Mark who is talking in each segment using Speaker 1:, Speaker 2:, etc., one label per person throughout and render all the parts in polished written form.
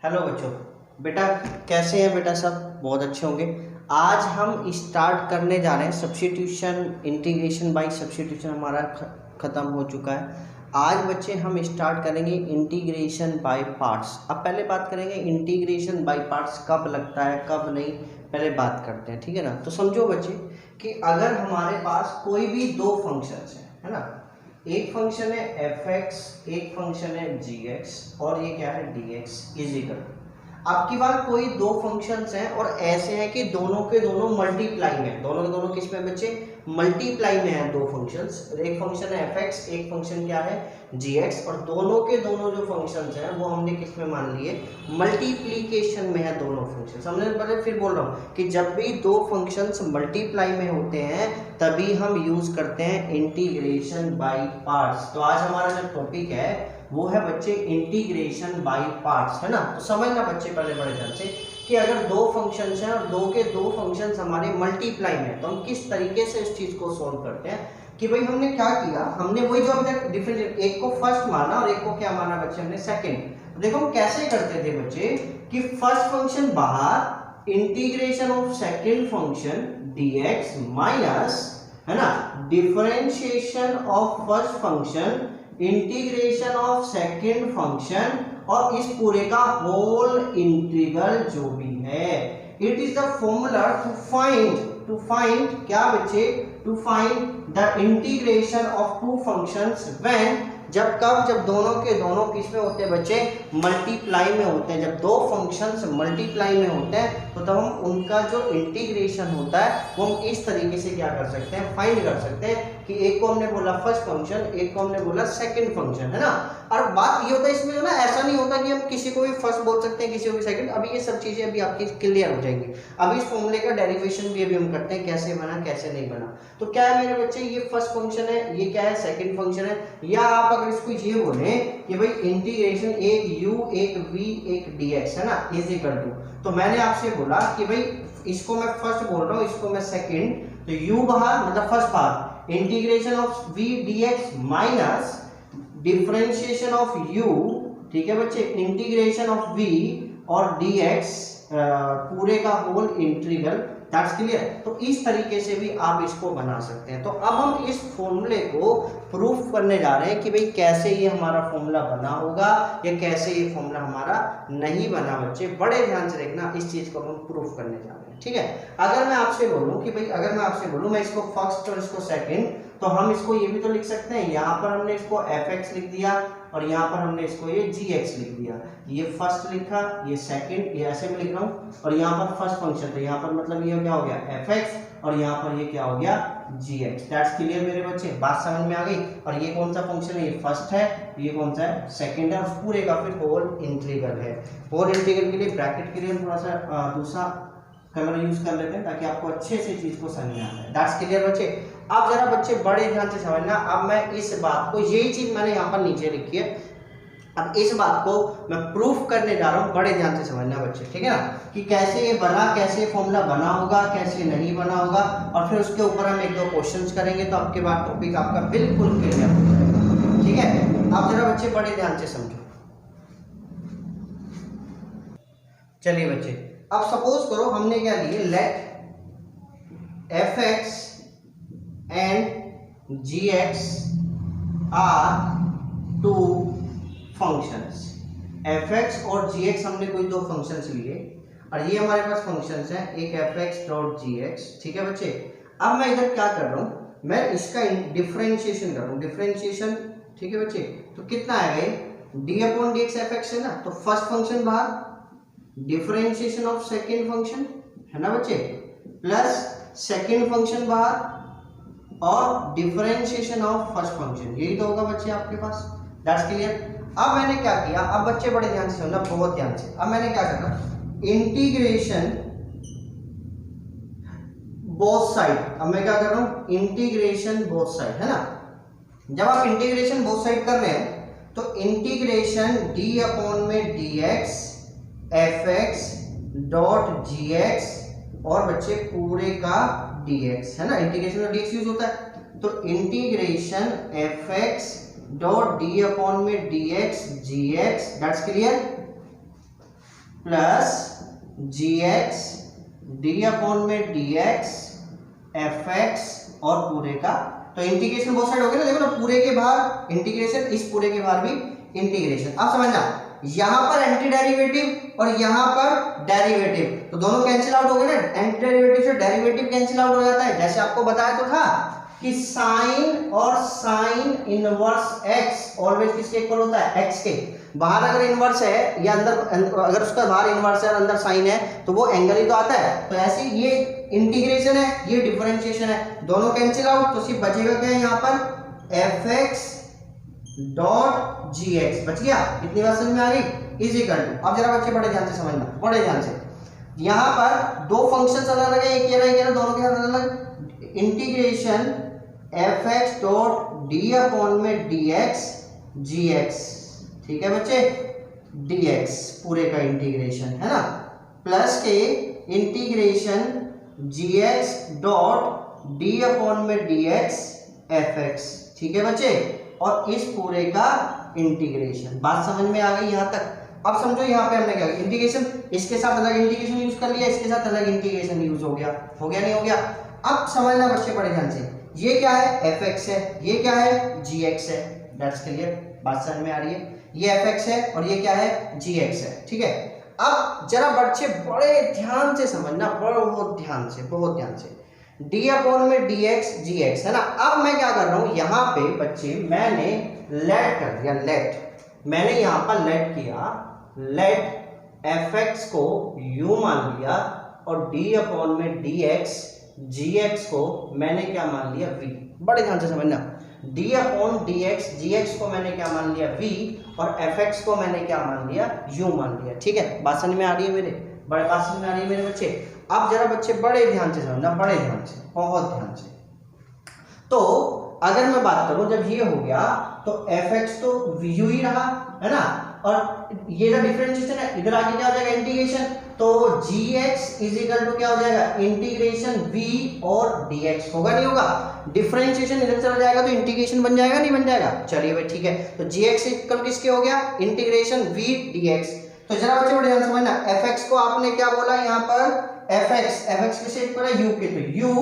Speaker 1: Hello बच्चों। बेटा कैसे हैं बेटा? सब बहुत अच्छे होंगे। आज हम स्टार्ट करने जा रहे हैं सब्स्टिट्यूशन, इंटीग्रेशन बाय सब्स्टिट्यूशन हमारा ख़त्म हो चुका है। आज बच्चे हम स्टार्ट करेंगे इंटीग्रेशन बाय पार्ट्स। अब पहले बात करेंगे इंटीग्रेशन बाय पार्ट्स कब लगता है कब नहीं, पहले बात करते हैं, ठीक है ना। तो समझो बच्चे कि अगर हमारे पास कोई भी दो फंक्शंस हैं, है ना, एक फंक्शन है एफ एक्स, एक फंक्शन है जी एक्स और ये क्या है डी एक्स इजिकल। आपकी बात कोई दो फंक्शंस हैं और ऐसे हैं कि दोनों के दोनों मल्टीप्लाई में, दोनों के दोनों किस में बच्चे मल्टीप्लाई में हैं दो फंक्शंस। एक फंक्शन है एफ एक्स, एक फंक्शन क्या है जी एक्स, और दोनों के दोनों जो फंक्शंस हैं वो हमने किस में मान लिए, मल्टीप्लीकेशन में है दोनों फंक्शंस। हमने पहले फिर बोल रहा हूँ कि जब भी दो फंक्शंस मल्टीप्लाई में होते हैं तभी हम यूज करते हैं इंटीग्रेशन बाय पार्ट्स। तो आज हमारा जो टॉपिक है वो है बच्चे इंटीग्रेशन बाय पार्ट्स, है ना। तो समझना बच्चे पहले बड़े ध्यान से कि अगर दो फंक्शंस हैं और दो के दो फंक्शंस हमारे मल्टीप्लाई में तो हम किस तरीके से इस चीज को सॉल्व करते हैं। कि भाई हमने क्या किया, हमने वही जो अभी तक डिफरेंशिएट, एक को फर्स्ट माना और एक को क्या माना बच्चे हमने सेकंड। देखो हम कैसे करते थे बच्चे कि फर्स्ट फंक्शन बाहर, integration of second function dx minus, है ना, differentiation of first function integration of second function और इस पूरे का होल इंटीग्रल जो भी है। It is the formula to find क्या बच्चे, to find the integration of two functions when, जब दोनों के दोनों किस में होते हैं बच्चे, मल्टीप्लाई में होते हैं। जब दो फंक्शंस मल्टीप्लाई में होते हैं तो तब हम उनका जो इंटीग्रेशन होता है वो हम इस तरीके से क्या कर सकते हैं, फाइंड कर सकते हैं कि एक को हमने बोला फर्स्ट फंक्शन, एक को हमने बोला सेकंड फंक्शन, है ना। और बात ये होता है इसमें जो ना, ऐसा नहीं होता कि हम किसी को भी फर्स्ट बोल सकते हैं किसी को भी सेकंड। अभी ये सब चीजें अभी आपकी क्लियर हो जाएंगी। अभी इस फॉर्मूले का डेरिवेशन भी अभी हम करते हैं, कैसे बना कैसे नहीं बना। तो क्या है मेरे बच्चे, ये फर्स्ट फंक्शन है, ये क्या है सेकंड फंक्शन है। या आप अगर इसको ये बोले कि भाई इंटीग्रेशन एक u एक v एक dx, है ना, इज इक्वल टू, तो मैंने आपसे बोला कि भाई इसको मैं फर्स्ट बोल रहा हूँ, इसको मैं सेकंड, तो u बाहर मतलब first part, integration of v dx minus differentiation of u, ठीक है बच्चे, इंटीग्रेशन ऑफ v और dx पूरे का होल इंटीग्रल, दैट्स क्लियर। तो इस तरीके से भी आप इसको बना सकते हैं। तो अब हम इस फॉर्मूले को प्रूफ करने जा रहे हैं कि भाई कैसे ये हमारा फॉर्मूला बना होगा या कैसे ये फॉर्मूला हमारा नहीं बना। बच्चे बड़े ध्यान से देखना, इस चीज को हम प्रूफ करने जा रहे हैं, ठीक है। अगर मैं आपसे बोलूं कि भाई, अगर मैं आपसे बोलूं मैं इसको फर्स्ट और इसको सेकंड, तो हम इसको ये भी तो लिख सकते हैं, यहाँ पर हमने इसको एफ एक्स लिख दिया और यहाँ पर हमने इसको ये जी एक्स लिख दिया। ये फर्स्ट लिखा, ये सेकंड, ये ऐसे में लिख रहा हूँ, और यहाँ पर फर्स्ट फंक्शन, तो यहाँ पर मतलब ये क्या हो गया एफ एक्स और यहाँ पर ये क्या हो गया जी एक्स। दैट्स क्लियर मेरे बच्चे, बात समझ में आ गई। और ये कौन सा फंक्शन है, ये फर्स्ट है, ये कौन सा है सेकंड है, उस पूरे का फिर होल इंटीग्रल है। होल इंटीग्रल के लिए ब्रैकेट के लिए थोड़ा सा दूसरा कलर यूज कर लेते हैं ताकि आपको अच्छे से चीज को समझ में आ जाए। दैट्स क्लियर बच्चे। अब जरा बच्चे बड़े ध्यान से समझना। अब मैं इस बात को, यही चीज मैंने यहाँ पर नीचे लिखी है, अब इस बात को मैं प्रूफ करने जा रहा हूँ, बड़े ध्यान से समझना बच्चे, ठीक है ना, कि कैसे ये बना, कैसे फॉर्मूला बना होगा, कैसे नहीं बना होगा, और फिर उसके ऊपर हम एक दो क्वेश्चंस करेंगे तो आपके बाद टॉपिक आपका बिल्कुल क्लियर हो जाएगा, ठीक है। अब जरा बच्चे बड़े ध्यान से समझो। चलिए बच्चे, अब सपोज करो हमने क्या लिए, let f x and g x are two functions. F x और जी एक्स हमने कोई दो फंक्शंस लिए और ये हमारे पास फंक्शंस हैं, एक F X dot G x, ठीक है बच्चे। अब मैं इधर क्या कर रहा हूँ, मैं इसका डिफरेंशिएशन कर रहा हूँ, डिफरेंशिएशन, ठीक है बच्चे। तो कितना आएगा ये, D upon D X F x है ना, तो फर्स्ट फंक्शन बाहर, डिफरेंशिएशन ऑफ सेकेंड फंक्शन, है ना बच्चे, प्लस सेकेंड फंक्शन बाहर और डिफरेंशिएशन ऑफ फर्स्ट फंक्शन, यही तो होगा बच्चे आपके पास। That's clear. अब मैंने क्या किया, अब बच्चे बड़े ध्यान से सुनना, बहुत ध्यान से। अब मैंने क्या करना, इंटीग्रेशन बोथ साइड, अब मैं क्या कर रहा हूं, इंटीग्रेशन बोथ साइड, है ना। जब आप इंटीग्रेशन बोथ साइड कर रहे हैं तो इंटीग्रेशन डी अपॉन में D X F X dot G x और बच्चे पूरे का डी एक्स, है ना, इंटीग्रेशन में डी एक्स यूज होता है, तो integration F X dot D upon में D X G X, that's clear. Plus G X D upon में डी एक्स एफ एक्स और पूरे का, तो इंटीग्रेशन बहुत साइड हो गया ना, देखो ना पूरे के बाहर इंटीग्रेशन, इस पूरे के बाहर भी इंटीग्रेशन। अब समझना, यहां पर एंटी डेरिवेटिव और यहां पर डेरिवेटिव, तो दोनों कैंसिल आउट हो गए ना, एंटी डेरिवेटिव से डेरिवेटिव कैंसिल आउट हो जाता है। जैसे आपको बताया तो था कि साइन और साइन इनवर्स एक्स ऑलवेज किसके इक्वल होता है, एक्स के। बाहर अगर इनवर्स है या अंदर, अगर उसका बाहर इनवर्स है और अंदर साइन है तो वो एंगल ही तो आता है। तो ऐसे ये इंटीग्रेशन है, ये डिफरेंशिएशन है, दोनों कैंसिल आउट, तो सिर्फ बचेगा क्या है यहाँ पर, F X dot G x बच गया। इतनी बात समझ में आ गई, इज इक्वल टू, अब जरा बच्चे बड़े ध्यान से समझना, बड़े ध्यान से, यहाँ पर दो फंक्शंस अलग अलग है, एक ये रहा, दोनों के साथ अलग, integration F X dot D upon में डी एक्स जी एक्स, ठीक है बच्चे, dx पूरे का इंटीग्रेशन है ना, प्लस के integration gx dot D upon में dx fx, ठीक है बच्चे, और इस पूरे का इंटीग्रेशन। बात समझ में आ गई यहाँ तक। अब समझो यहाँ पे हमने क्या किया, इंटीग्रेशन, इसके साथ अलग इंटीग्रेशन यूज कर लिया, इसके साथ अलग इंटीग्रेशन यूज हो गया नहीं हो गया। अब समझना बच्चे बड़े ध्यान से, ये क्या है fx है, ये क्या है gx है, दैट्स क्लियर, बात समझ में आ रही है, ये fx है और ये क्या है gx है, ठीक है। अब जरा बच्चे बड़े ध्यान से समझना, बहुत ध्यान से, d अपॉन में dx gx है ना। अब मैं क्या कर रहा हूं यहाँ पे बच्चे, मैंने लेट कर दिया, मैंने यहाँ पर लेट किया, लेट fx को u मान लिया और d अपॉन में dx gx को मैंने क्या मान लिया v। बड़े ध्यान से समझना, d अपॉन dx gx को मैंने क्या मान लिया v और fx को मैंने क्या मान लिया, u मान लिया, ठीक है। बात समझ में आ रही है मेरे बड़े, बात समझ में आ रही है मेरे बच्चे। अब जरा बच्चे बड़े ध्यान से समझना, बड़े ध्यान से, बहुत ध्यान से। तो अगर मैं बात करूं, जब ये हो गया तो fx तो u ही रहा है ना, और ये जो डिफरेंशिएशन है, इधर आके क्या हो जाएगा, इंटीग्रेशन, तो gx इज इक्वल टू क्या हो जाएगा, इंटीग्रेशन v और dx, होगा नहीं होगा, डिफरेंशिएशन इधर चला जाएगा तो इंटीग्रेशन बन जाएगा नहीं बन जाएगा। चलिए भाई ठीक है, तो gx इक्वल किसके हो गया, इंटीग्रेशन v dx। तो जरा बच्चे बड़े ध्यान समझना, fx को आपने क्या बोला यहाँ पर, fx किसके इक्वल है, u के, तो u,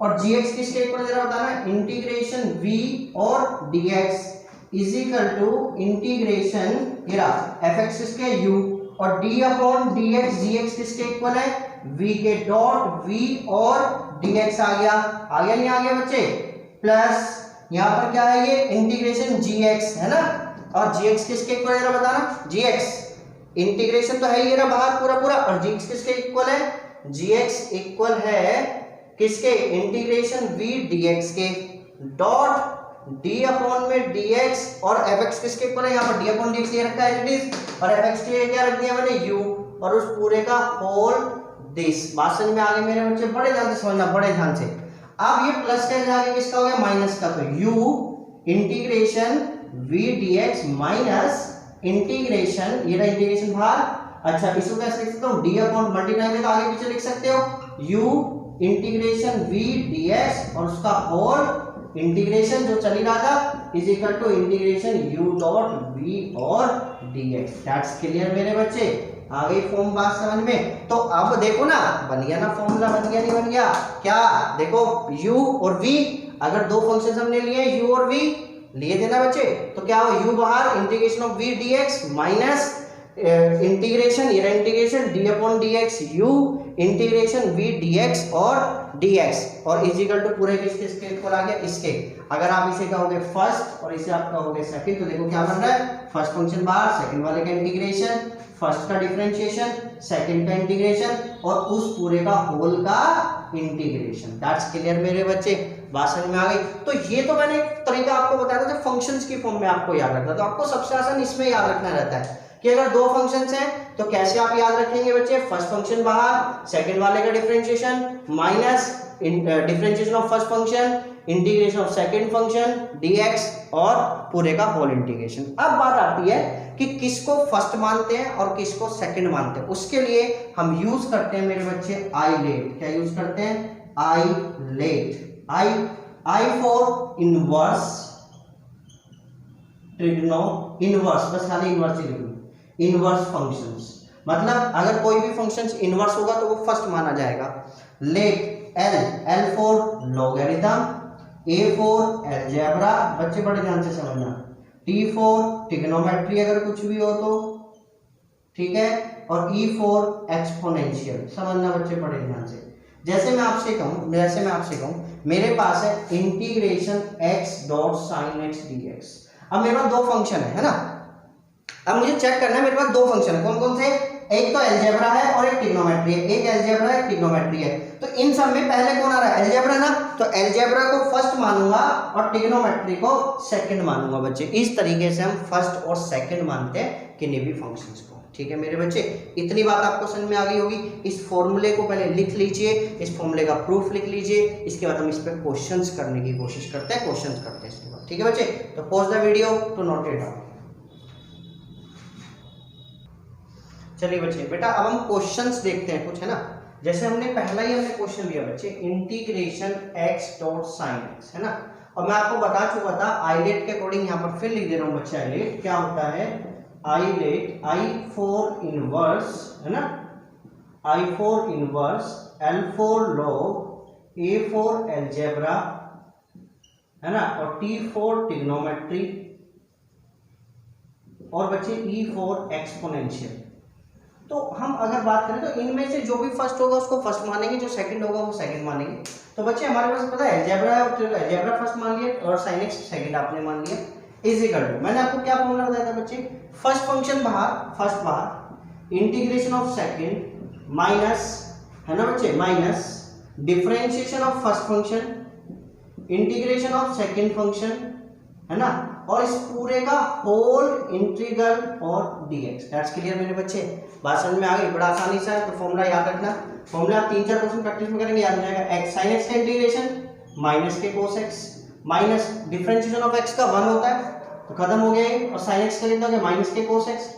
Speaker 1: और gx किसके इक्वल जरा बताना, इंटीग्रेशन v और dx is equal to integration, ये रहा fx किसके, u, और d अपॉन dx gx किसके इक्वल है, v के, डॉट v और dx आ गया नहीं आ गया बच्चे, प्लस यहाँ पर क्या है, ये इंटीग्रेशन gx है ना, और gx किसके इक्वल है जरा बताना, gx इंटीग्रेशन तो है ये रहा बाहर पूरा, और gx किसके इक्वल है, gx इक्वल है किसके, इंटीग्रेशन v dx के, डॉट d अपॉन में dx और fx किसके इक्वल है, यहाँ पर d अपॉन dx ये रखा है इट इज, और fx के लिए क्या रख दिया मैंने, u, और उस पूरे का होल दिस। बात समझ में आ गई मेरे बच्चे, बड़े ध्यान से समझना, बड़े ध्यान से। अब ये प्लस का जाके किसका हो गया, माइनस का, तो u integration v dx minus integration, ये रहा इंटीग्रेशन बाहर, अच्छा इसको कैसे लिख सकता हूँ, d अपॉन मल्टीप्लाई में तो आगे पीछे लिख सकते हो, u इंटीग्रेशन v dx और उसका होल इंटीग्रेशन जो चल रहा था is equal to integration u dot v और dx। दैट्स क्लियर मेरे बच्चे, आ गई फॉर्म बात समझ में। तो अब देखो ना, बन गया ना फॉर्मूला, बन गया नहीं बन गया, क्या देखो u और v, अगर दो फंक्शन हमने लिए u और v लिए थे ना बच्चे, तो क्या हो, u बाहर, integration of v dx minus integration, ये integration d upon dx u integration v dx और dx, और इज इक्वल टू पूरे किसके इक्वल आ गया, इसके। अगर आप इसे कहोगे फर्स्ट और इसे आप कहोगे सेकंड, तो देखो क्या बन रहा है, फर्स्ट फंक्शन बाहर, सेकंड वाले का इंटीग्रेशन, फर्स्ट का डिफरेंशिएशन, सेकंड का इंटीग्रेशन, और उस पूरे का होल का इंटीग्रेशन। दैट्स क्लियर मेरे बच्चे, बात समझ में आ गई। तो ये तो मैंने एक तरीका आपको बताया था, जब फंक्शंस की फॉर्म में आपको याद रखना, तो आपको सबसे आसान इसमें याद रखना रहता है कि अगर दो फंक्शंस हैं तो कैसे आप याद रखेंगे बच्चे, फर्स्ट फंक्शन बाहर, सेकंड वाले का differentiation minus differentiation of first function, integration of second function dx और पूरे का होल इंटीग्रेशन। अब बात आती है कि किसको फर्स्ट मानते हैं और किसको सेकंड मानते हैं। उसके लिए हम यूज करते हैं मेरे बच्चे आईलेट। क्या यूज करते हैं, eyelet, I for inverse, trigno inverse, बस खाली इनवर्स ही लिखो, इनवर्स फंक्शंस। मतलब अगर कोई भी फंक्शन इनवर्स होगा तो वो फर्स्ट माना जाएगा। Let L for logarithm, A for algebra, बच्चे बड़े ध्यान से समझना, टी फॉर ट्रिग्नोमेट्री अगर कुछ भी हो तो, ठीक है, और ई फॉर एक्सपोनेंशियल, समझना बच्चे बड़े ध्यान से। जैसे मैं आपसे कहूँ मेरे पास है integration x dot sine x dx। अब मेरे पास दो फंक्शन है ना, अब मुझे चेक करना है मेरे पास दो फंक्शन है, कौन कौन से, एक तो अलजेब्रा है और एक ट्रिग्नोमेट्री है, एक अलजेब्रा है ट्रिग्नोमेट्री है। तो इन सब में पहले कौन आ रहा है, अलजेब्रा ना, तो अलजेब्रा को फर्स्ट मानूंगा और ट्रिग्नोमेट्री को सेकंड मानूंगा बच्चे। इस तरीके से हम फर्स्ट और सेकंड मानते हैं किन्हीं भी फंक्शंस को, ठीक है मेरे बच्चे। इतनी बात आपको समझ में आ गई होगी। इस फॉर्मूले को पहले लिख लीजिए, इस फॉर्मूले का प्रूफ लिख लीजिए, इसके बाद हम इस पर क्वेश्चंस करने की कोशिश करते हैं, क्वेश्चंस करते हैं इसके बाद, ठीक है बच्चे। तो pause the video to note it down. चलिए बच्चे, बेटा अब हम क्वेश्चंस देखते हैं कुछ, है ना। जैसे हमने पहला ही क्वेश्चन लिया बच्चे, integration x dot sine x, है ना। और मैं आपको बता चुका था आईलेट के अकॉर्डिंग, यहाँ पर फिर लिख दे रहा हूँ बच्चे, आईलेट क्या होता है, आईलेट I फॉर इनवर्स, है ना, I for inverse, L for log, A for algebra, है ना, और T फॉर ट्रिग्नोमेट्री, और बच्चे E फॉर एक्सपोनेंशियल। तो हम अगर बात करें तो इनमें से जो भी फर्स्ट होगा उसको फर्स्ट मानेंगे, जो सेकंड होगा वो सेकंड मानेंगे। तो बच्चे हमारे पास पता है अलजेब्रा है, और अलजेब्रा फर्स्ट मान लिया और साइन एक्स सेकंड आपने मान लिया, इज इक्वल टू, मैंने आपको क्या फॉर्मूला बताया था बच्चे, फर्स्ट फंक्शन बाहर, फर्स्ट बाहर, इंटीग्रेशन ऑफ सेकंड माइनस, है ना बच्चे, minus differentiation of first function, integration of second function, है ना, और इस पूरे का होल इंटीग्रल और dx। दैट्स क्लियर मेरे बच्चे, बात समझ में आ गई। बड़ा आसानी से है, तो फॉर्मूला याद रखना, फॉर्मूला आप 3-4 क्वेश्चन प्रैक्टिस में करेंगे, याद हो जाएगा। x sin x का इंटीग्रेशन माइनस के cos x, minus differentiation of x का 1 होता है तो खत्म हो गया ये, और sin x का कितना हो गया, माइनस के cos x,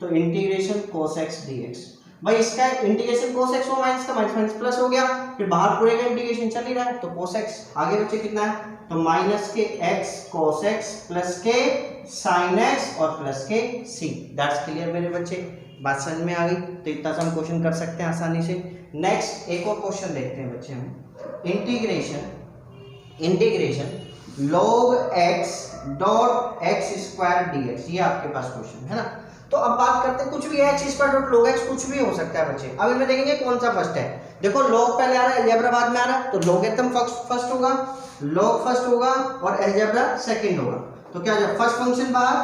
Speaker 1: तो इंटीग्रेशन cos x dx। भाई इसका इंटीग्रेशन cos x हो, माइनस का माइनस प्लस हो गया, फिर बाहर पूरे का इंटीग्रेशन चल ही रहा है, तो cos x आगे बच्चे कितना है, तो माइनस के x cos x प्लस के sin x और प्लस के c। दैट्स क्लियर मेरे बच्चे, बात समझ में आ गई। तो इतना सा हम क्वेश्चन कर सकते हैं आसानी से। नेक्स्ट एक और क्वेश्चन देखते हैं बच्चे हम, integration log x dot x square dx, ये आपके पास क्वेश्चन है ना। तो अब बात करते हैं, कुछ भी x square dot log x कुछ भी हो सकता है बच्चे। अब इनमें देखेंगे कौन सा फर्स्ट है, देखो log पहले आ रहा है, अलजेब्रा बाद में आ रहा है, तो log एकदम फर्स्ट होगा, log फर्स्ट होगा और अलजेब्रा सेकंड होगा। तो क्या हो जाएगा, फर्स्ट फंक्शन बाहर,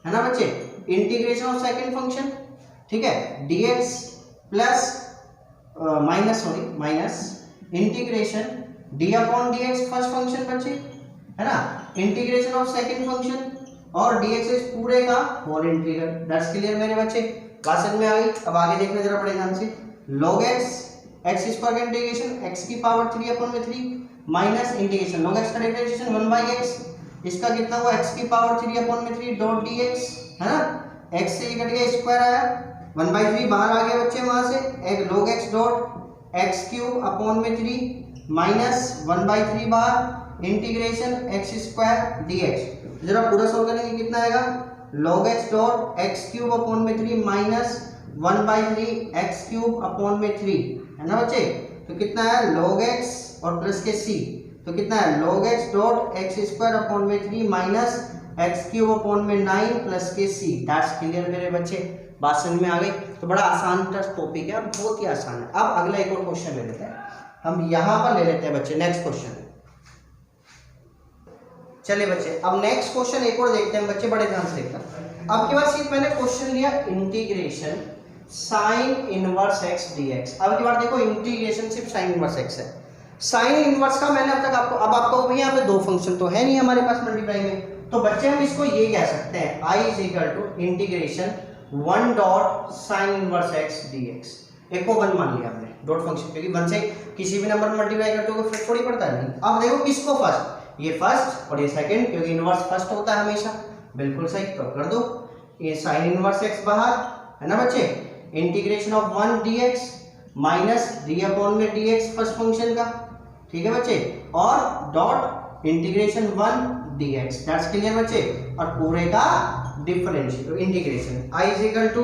Speaker 1: है ना बच्चे, इंटीग्रेशन ऑफ सेकंड फंक्शन, ठीक है, dx plus minus integration d upon dx first function बच्चे, है ना, इंटीग्रेशन ऑफ सेकंड फंक्शन और dx इस पूरे का होल इंटीग्रल। दैट्स क्लियर मेरे बच्चे, बात समझ में आ गई। अब आगे देखना जरा बड़े ध्यान से, log x स्क्वायर का इंटीग्रेशन x की पावर 3 अपॉन में 3 माइनस इंटीग्रेशन log x का डिफरेंशिएशन 1/x, इसका कितना हुआ x की पावर 3 अपॉन में 3 डॉट dx, है ना, x से ये कट गया, स्क्वायर आया, 1/3 बाहर आ गया बच्चे वहां से, एक log x dot x cube upon में 3 माइनस 1/3 बाहर इंटीग्रेशन x स्क्वायर dx। जरा पूरा सॉल्व करेंगे कितना आएगा, log x dot x cube upon में 3 माइनस 1/3 x क्यूब अपॉन में 3, है ना बच्चे। तो कितना है log x और प्लस के c, तो कितना है log x dot x square upon में 3 माइनस x क्यूब अपॉन में 9 प्लस के c। दैट्स क्लियर मेरे बच्चे, बात समझ में आ गई। तो बड़ा आसान टॉपिक है, बहुत ही आसान है। अब अगला एक और क्वेश्चन ले लेते हैं, हम यहाँ पर ले लेते हैं बच्चे नेक्स्ट क्वेश्चन। चलिए बच्चे, अब नेक्स्ट क्वेश्चन एक और देखते हैं बच्चे, बड़े ध्यान से देखना। अब के बाद सिर्फ मैंने क्वेश्चन लिया integration sign inverse x dx। अब की बार देखो, इंटीग्रेशन सिर्फ साइन इनवर्स x है। साइन इनवर्स का मैंने अब तक आपको, अब आपको भैया यहाँ पे दो फंक्शन तो है नहीं हमारे पास मल्टीप्लाई में, तो बच्चे हम इसको ये कह सकते हैं I is equal to integration 1 dot sine inverse x dx। एक को 1 मान लिया हमने डॉट फंक्शन, क्योंकि 1 से किसी भी नंबर मल्टीप्लाई करते हो फिर थोड़ी पड़ता है। नहीं, अब देखो किसको फर्स्ट, ये फर्स्ट और ये सेकंड, क्योंकि इनवर्स फर्स्ट होता है हमेशा, बिल्कुल सही। तो कर दो, ये साइन इनवर्स x बाहर, है ना बच्चे, integration of 1 dx minus d upon में dx फर्स्ट फंक्शन का, ठीक है बच्चे, और dot integration 1 dx। That's clear बच्चे, और पूरे का differential integration I is equal to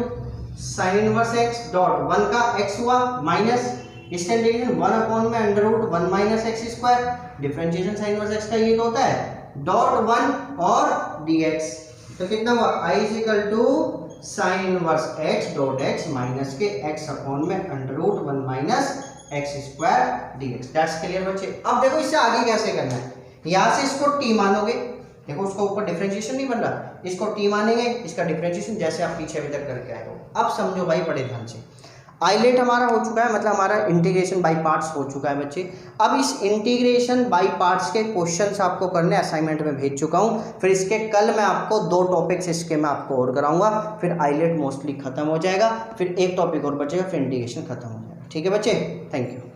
Speaker 1: sine inverse x dot 1 का x हुआ माइनस इसका इंटीग्रेशन 1 अपॉन में under root 1 minus x square, differentiation sine inverse x का ये तो होता है डॉट 1 और dx, तो कितना हुआ i is equal to sine inverse x dot x minus के x अपॉन में under root 1 minus x square dx। That's clear बच्चे। अब देखो इससे आगे कैसे करना है, यहाँ से इसको t मानोगे, देखो उसका ऊपर डिफरेंशिएशन नहीं बन रहा, इसको t मानेंगे, इसका डिफरेंशिएशन जैसे आप पीछे अभी तक करके आए हो। अब समझो भाई बड़े ध्यान से, आइलेट हमारा हो चुका है, मतलब हमारा इंटीग्रेशन बाय पार्ट्स हो चुका है बच्चे। अब इस इंटीग्रेशन बाय पार्ट्स के क्वेश्चंस आपको करने असाइनमेंट में भेज चुका हूँ, फिर इसके कल मैं आपको 2 टॉपिक्स इसके मैं आपको और कराऊंगा, फिर आइलेट मोस्टली खत्म हो जाएगा, फिर एक टॉपिक और बचेगा, फिर इंटीग्रेशन खत्म हो जाएगा। ठीक है बच्चे, थैंक यू।